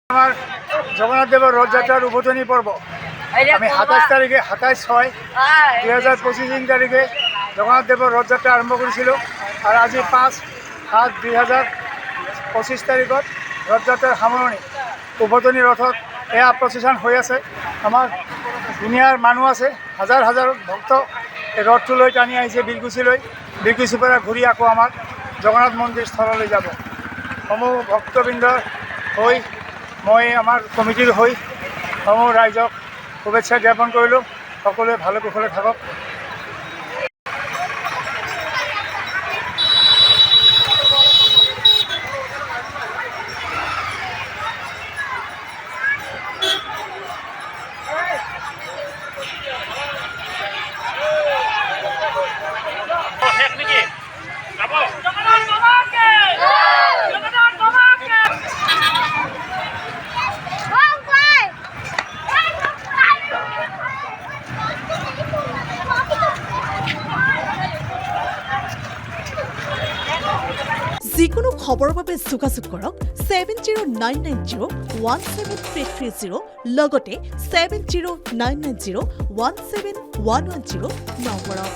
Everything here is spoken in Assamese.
আমার জগন্নাথ দেবের রথযাত্রার উদ্বোধনী পর্ব আমি 27/6/2025 তারিখে জগন্নাথ দেবের রথযাত্রা আরম্ভ করেছিল আর আজি 5/7/2025 তারিখত রথযাত্রার সামৰণি উদ্বোধনী ৰথত এয়া প্ৰচেছন হৈ আছে। আমাৰ দুনিয়াৰ মানুহ আছে, হাজাৰ হাজাৰ ভক্ত এই ৰথটোলৈ টানি আহিছে বীৰকুছিলৈ। বীৰকুছিৰ পৰা ঘূৰি আকৌ আমাৰ জগন্নাথ মন্দিৰ স্থললৈ যাব। সমূহ ভক্তবৃন্দৰ হৈ মই আমাৰ কমিটিৰ হৈ সমূহ ৰাইজক শুভেচ্ছা জ্ঞাপন কৰিলোঁ। সকলোৱে ভালে কুশলে থাকক। যিকোনো খবৰৰ বাবে যোগাযোগ কৰক 7099017330 লগতে 7099017110 নম্বৰত।